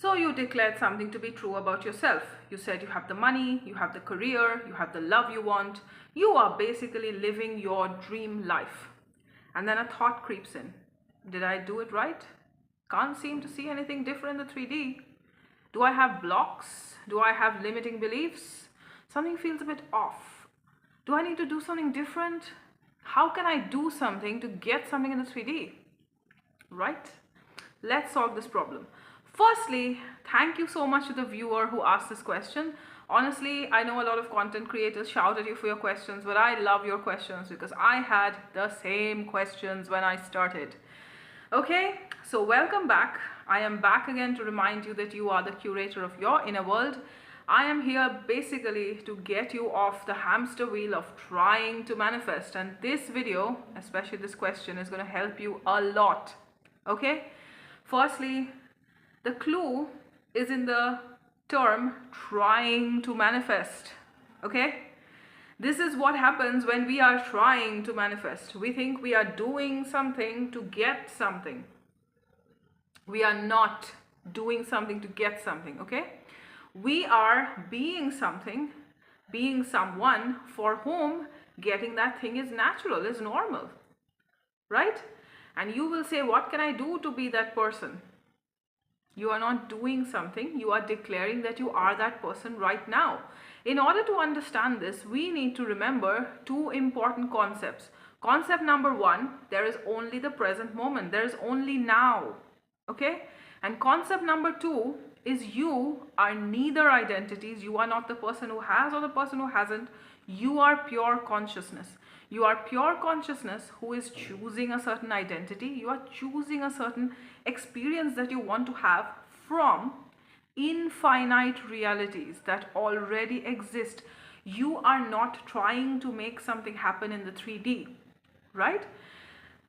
So you declared something to be true about yourself. You said you have the money, you have the career, you have the love you want. You are basically living your dream life. And then a thought creeps in. Did I do it right? Can't seem to see anything different in the 3D. Do I have blocks? Do I have limiting beliefs? Something feels a bit off. Do I need to do something different? How can I do something to get something in the 3D? Right? Let's solve this problem. Firstly, thank you so much to the viewer who asked this question. Honestly, I know a lot of content creators shout at you for your questions, but I love your questions because I had the same questions when I started. Okay, so welcome back. I am back again to remind you that you are the curator of your inner world. I am here basically to get you off the hamster wheel of trying to manifest, and this video, especially this question, is going to help you a lot. Okay, firstly, the clue is in the term trying to manifest. Okay, this is what happens when we are trying to manifest. We think we are doing something to get something. We are not doing something to get something. Okay, we are being something, being someone for whom getting that thing is natural, is normal, right? And you will say, what can I do to be that person? You are not doing something, you are declaring that you are that person right now. In order to understand this, we need to remember two important concepts. Concept number one, there is only the present moment, there is only now. Okay? And concept number two is you are neither identities. You are not the person who has or the person who hasn't. You are pure consciousness. You are pure consciousness who is choosing a certain identity. You are choosing a certain experience that you want to have from infinite realities that already exist. You are not trying to make something happen in the 3D, right?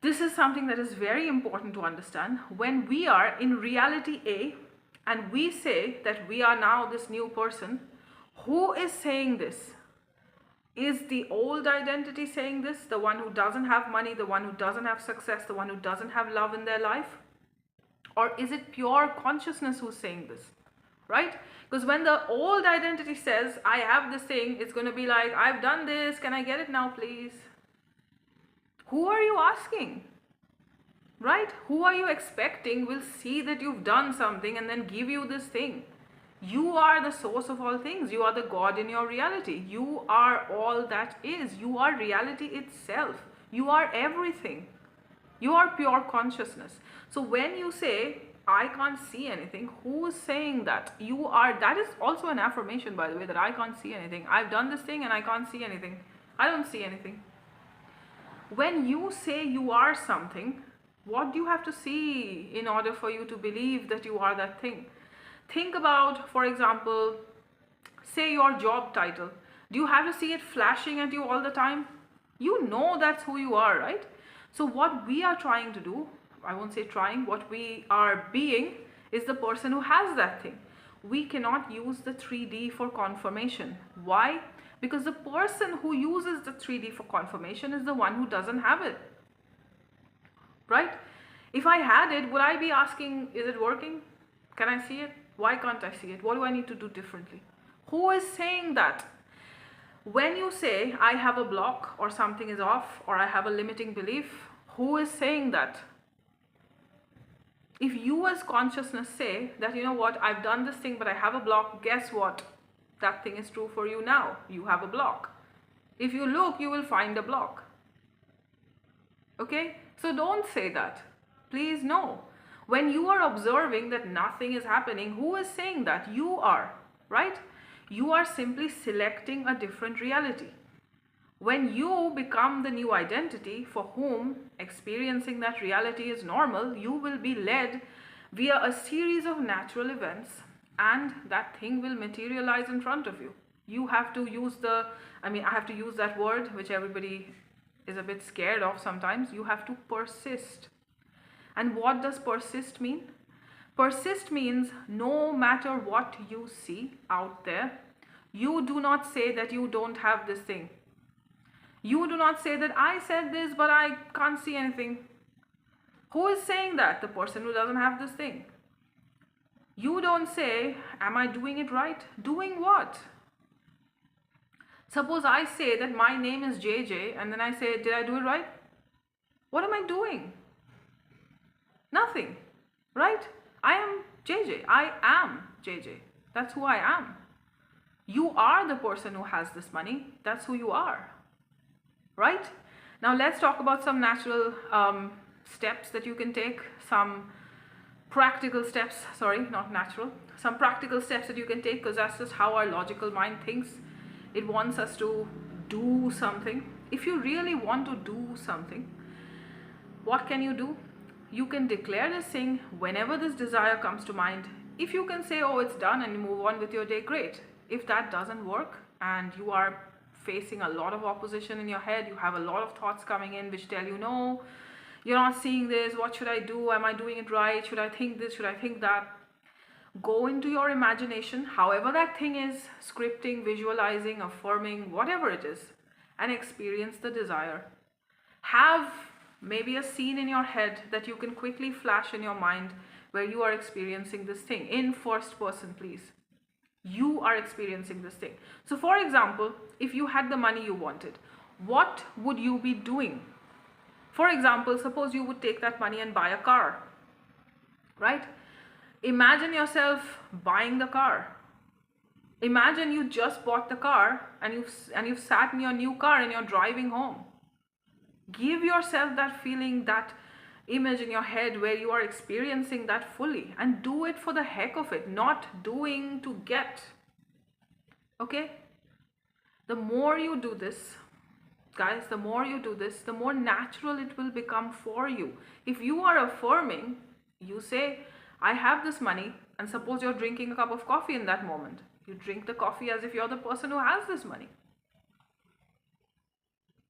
This is something that is very important to understand. When we are in reality A and we say that we are now this new person, who is saying this? Is the old identity saying this? The one who doesn't have money, the one who doesn't have success, the one who doesn't have love in their life? Or is it pure consciousness who's saying this? Right? Because when the old identity says, I have this thing, it's going to be like, I've done this, can I get it now, please? Who are you asking? Right? Who are you expecting will see that you've done something and then give you this thing? You are the source of all things. You are the God in your reality. You are all that is. You are reality itself. You are everything. You are pure consciousness. So when you say, I can't see anything, who is saying that? You are, that is also an affirmation, by the way, that I can't see anything. I've done this thing and I can't see anything. I don't see anything. When you say you are something, what do you have to see in order for you to believe that you are that thing? Think about, for example, say your job title. Do you have to see it flashing at you all the time? You know that's who you are, right? So what we are trying to do, I won't say trying, what we are being is the person who has that thing. We cannot use the 3D for confirmation. Why? Because the person who uses the 3D for confirmation is the one who doesn't have it. Right? If I had it, would I be asking, is it working? Can I see it? Why can't I see it? What do I need to do differently? Who is saying that? When you say, I have a block or something is off or I have a limiting belief, who is saying that? If you as consciousness say that, you know what, I've done this thing but I have a block, guess what? That thing is true for you now. You have a block. If you look, you will find a block. Okay? So don't say that. Please no. When you are observing that nothing is happening, who is saying that? You are, right? You are simply selecting a different reality. When you become the new identity for whom experiencing that reality is normal, you will be led via a series of natural events and that thing will materialize in front of you. You have to use I have to use that word which everybody is a bit scared of sometimes. You have to persist. And what does persist mean? Persist means no matter what you see out there, you do not say that you don't have this thing. You do not say that I said this but I can't see anything. Who is saying that? The person who doesn't have this thing. You don't say, am I doing it right? Doing what? Suppose I say that my name is JJ and then I say, did I do it right? What am I doing? Nothing, right? I am JJ. I am JJ. That's who I am. You are the person who has this money. That's who you are, right? Now let's talk about some natural steps that you can take, some practical steps, sorry, not natural, some practical steps that you can take, because that's just how our logical mind thinks. It wants us to do something. If you really want to do something, what can you do? You can declare this thing whenever this desire comes to mind. If you can say, oh, it's done, and you move on with your day, great. If that doesn't work and you are facing a lot of opposition in your head, you have a lot of thoughts coming in which tell you, no, you're not seeing this, what should I do? Am I doing it right? Should I think this? Should I think that? Go into your imagination, however that thing is, scripting, visualizing, affirming, whatever it is, and experience the desire. Have maybe a scene in your head that you can quickly flash in your mind where you are experiencing this thing in first person, please. You are experiencing this thing. So for example, if you had the money you wanted, what would you be doing? For example, suppose you would take that money and buy a car, right? Imagine yourself buying the car. Imagine you just bought the car and you've sat in your new car and you're driving home. Give yourself that feeling, that image in your head where you are experiencing that fully, and do it for the heck of it, not doing to get. Okay? The more you do this, guys, the more you do this, the more natural it will become for you. If you are affirming, you say, I have this money, and suppose you're drinking a cup of coffee in that moment. You drink the coffee as if you're the person who has this money.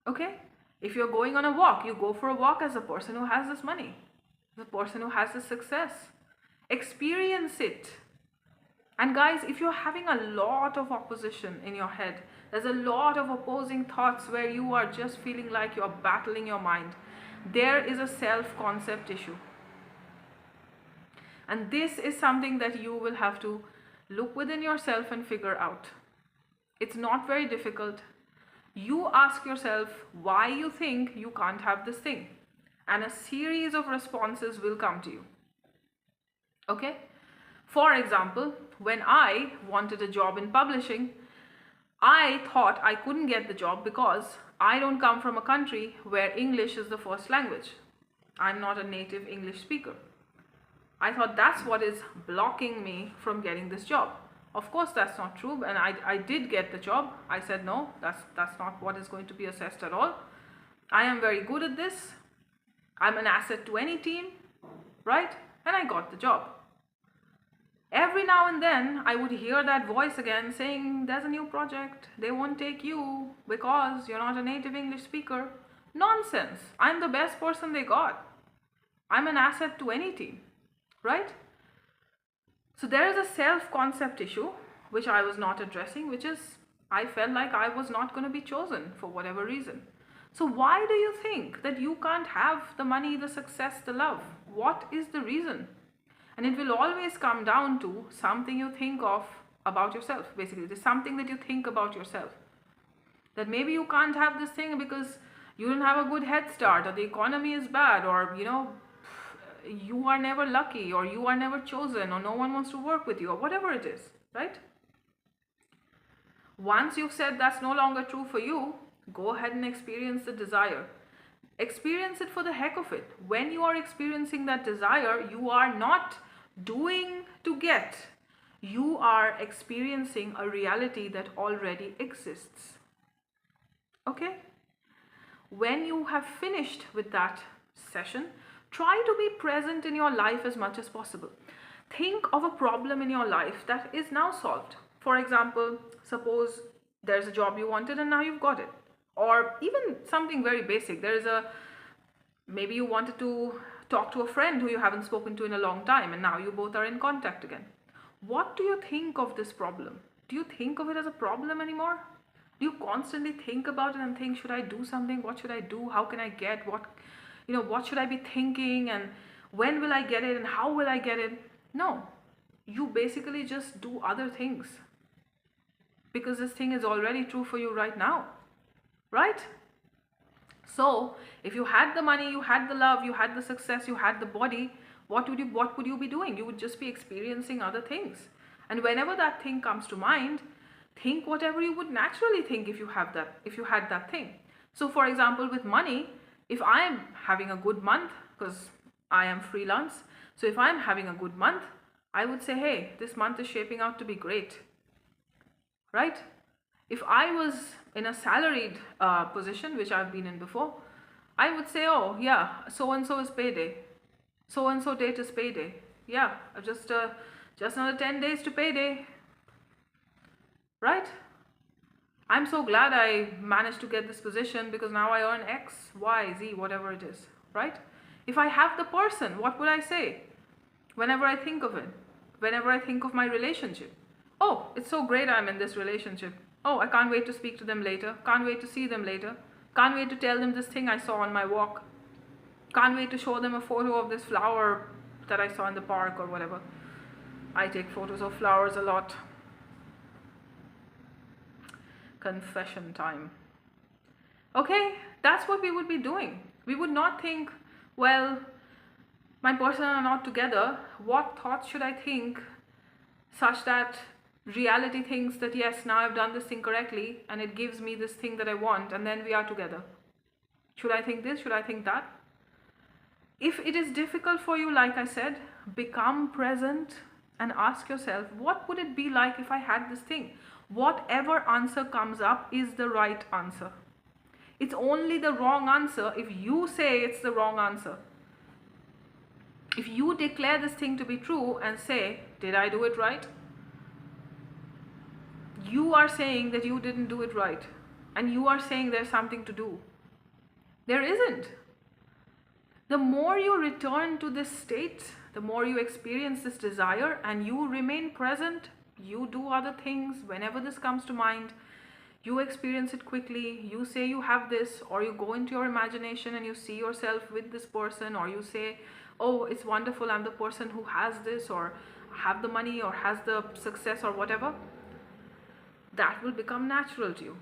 Okay? If you're going on a walk, you go for a walk as a person who has this money, the person who has this success. Experience it. And guys, if you're having a lot of opposition in your head, there's a lot of opposing thoughts where you are just feeling like you're battling your mind, there is a self-concept issue. And this is something that you will have to look within yourself and figure out. It's not very difficult. You ask yourself why you think you can't have this thing, and a series of responses will come to you. Okay? For example, when I wanted a job in publishing, I thought I couldn't get the job because I don't come from a country where English is the first language. I'm not a native English speaker. I thought that's what is blocking me from getting this job. Of course, that's not true, and I did get the job. I said, no, that's not what is going to be assessed at all. I am very good at this. I'm an asset to any team, right? And I got the job. Every now and then, I would hear that voice again saying, there's a new project. They won't take you because you're not a native English speaker. Nonsense. I'm the best person they got. I'm an asset to any team, right? So there is a self-concept issue which I was not addressing, which is I felt like I was not going to be chosen for whatever reason. So why do you think that you can't have the money, the success, the love? What is the reason? And it will always come down to something you think of about yourself. Basically, it is something that you think about yourself. That maybe you can't have this thing because you don't have a good head start, or the economy is bad, or you are never lucky, or you are never chosen, or no one wants to work with you, or whatever it is, right? Once you've said that's no longer true for you, go ahead and experience the desire. Experience it for the heck of it. When you are experiencing that desire, you are not doing to get. You are experiencing a reality that already exists. Okay? When you have finished with that session, try to be present in your life as much as possible. Think of a problem in your life that is now solved. For example, suppose there's a job you wanted and now you've got it. Or even something very basic. Maybe you wanted to talk to a friend who you haven't spoken to in a long time, and now you both are in contact again. What do you think of this problem? Do you think of it as a problem anymore? Do you constantly think about it and think, should I do something? What should I do? How can I get? What should I be thinking? And when will I get it? And how will I get it? No. you basically just do other things because this thing is already true for you right now, right? So if you had the money, you had the love, you had the success, you had the body, what would you be doing? You would just be experiencing other things. And whenever that thing comes to mind, think whatever you would naturally think if you had that thing. So for example, with money, if I am having a good month, because I am freelance, so if I'm having a good month, I would say, hey, this month is shaping out to be great, right? If I was in a salaried position, which I've been in before, I would say, oh yeah, so and so is payday, so and so date is payday, yeah, just another 10 days to payday, right? I'm so glad I managed to get this position because now I earn X, Y, Z, whatever it is, right? If I have the person, what would I say whenever I think of it? Whenever I think of my relationship? Oh, it's so great I'm in this relationship. Oh, I can't wait to speak to them later. Can't wait to see them later. Can't wait to tell them this thing I saw on my walk. Can't wait to show them a photo of this flower that I saw in the park or whatever. I take photos of flowers a lot. Confession time. Okay, that's what we would be doing. We would not think, well, my person are not together. What thoughts should I think such that reality thinks that yes, now I've done this thing correctly and it gives me this thing that I want, and then we are together? Should I think this? Should I think that? If it is difficult for you, like I said, become present and ask yourself, what would it be like if I had this thing? Whatever answer comes up is the right answer. It's only the wrong answer if you say it's the wrong answer. If you declare this thing to be true and say, did I do it right? You are saying that you didn't do it right. And you are saying there's something to do. There isn't. The more you return to this state, the more you experience this desire and you remain present, you do other things. Whenever this comes to mind, you experience it quickly. You say you have this, or you go into your imagination and you see yourself with this person, or you say, oh, it's wonderful, I'm the person who has this, or have the money, or has the success, or whatever. That will become natural to you.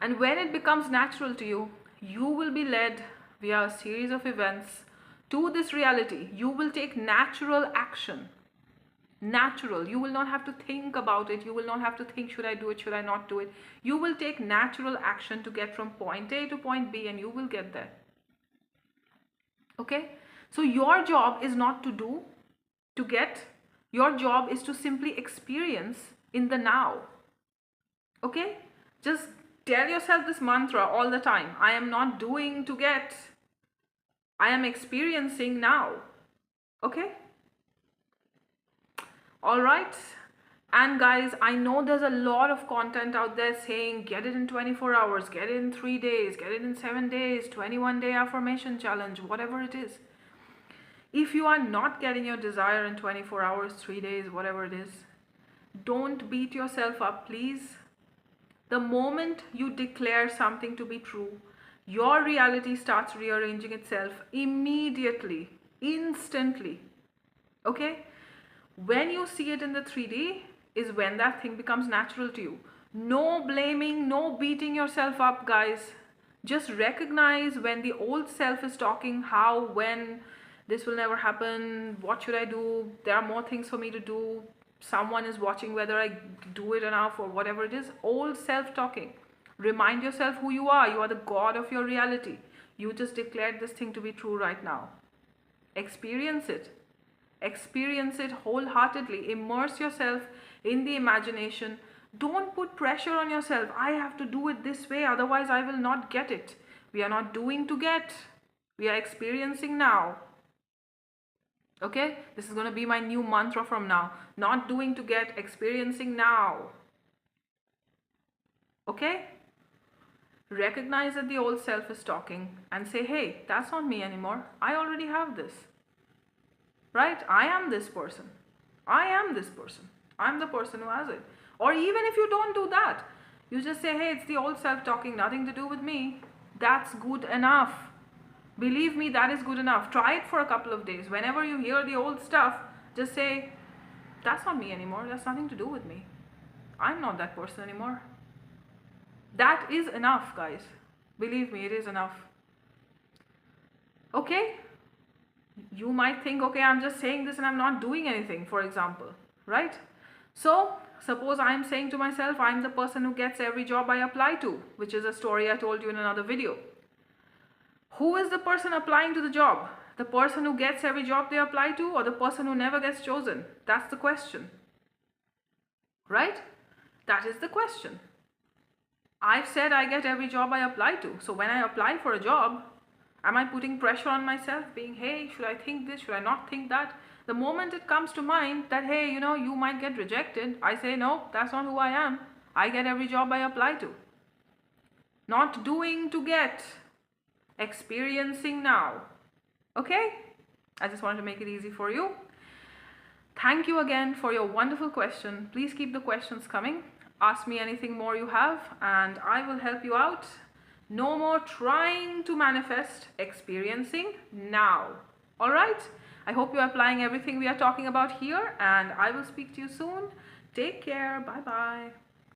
And when it becomes natural to you, you will be led via a series of events to this reality. You will take natural action. Natural. You will not have to think about it. You will not have to think, should I do it, should I not do it? You will take natural action to get from point A to point B, and you will get there. Okay? So your job is not to get. Your job is to simply experience in the now. Okay? Just tell yourself this mantra all the time. I am not doing to get. I am experiencing now. Okay? Alright, and guys, I know there's a lot of content out there saying get it in 24 hours, get it in 3 days, get it in 7 days, 21-day affirmation challenge, whatever it is. If you are not getting your desire in 24 hours, 3 days, whatever it is, don't beat yourself up, please. The moment you declare something to be true, your reality starts rearranging itself immediately, instantly. Okay? When you see it in the 3D is when that thing becomes natural to you. No blaming, no beating yourself up, guys. Just recognize when the old self is talking, how, when, this will never happen, what should I do, there are more things for me to do, someone is watching whether I do it enough or whatever it is. Old self talking. Remind yourself who you are. You are the God of your reality. You just declared this thing to be true right now. Experience it. Experience it wholeheartedly. Immerse yourself in the imagination. Don't put pressure on yourself. I have to do it this way, otherwise I will not get it. We are not doing to get. We are experiencing now. Okay? This is going to be my new mantra from now. Not doing to get, experiencing now. Okay? Recognize that the old self is talking and say, hey, that's not me anymore. I already have this. Right? I am this person. I am this person. I'm the person who has it. Or even if you don't do that, you just say, hey, it's the old self talking, nothing to do with me. That's good enough. Believe me, that is good enough. Try it for a couple of days. Whenever you hear the old stuff, just say, That's not me anymore. That's nothing to do with me. I'm not that person anymore. That is enough, guys. Believe me, it is enough. Okay? You might think, okay, I'm just saying this and I'm not doing anything, for example, right? So, suppose I'm saying to myself, I'm the person who gets every job I apply to, which is a story I told you in another video. Who is the person applying to the job? The person who gets every job they apply to, or the person who never gets chosen? That's the question. Right? That is the question. I've said I get every job I apply to. So when I apply for a job, am I putting pressure on myself, being, hey, should I think this? Should I not think that? The moment it comes to mind that, hey, you know, you might get rejected, I say, no, that's not who I am. I get every job I apply to. Not doing to get, experiencing now. Okay? I just wanted to make it easy for you. Thank you again for your wonderful question. Please keep the questions coming. Ask me anything more you have and I will help you out. No more trying to manifest, experiencing now. All right? I hope you're applying everything we are talking about here and I will speak to you soon. Take care. Bye-bye.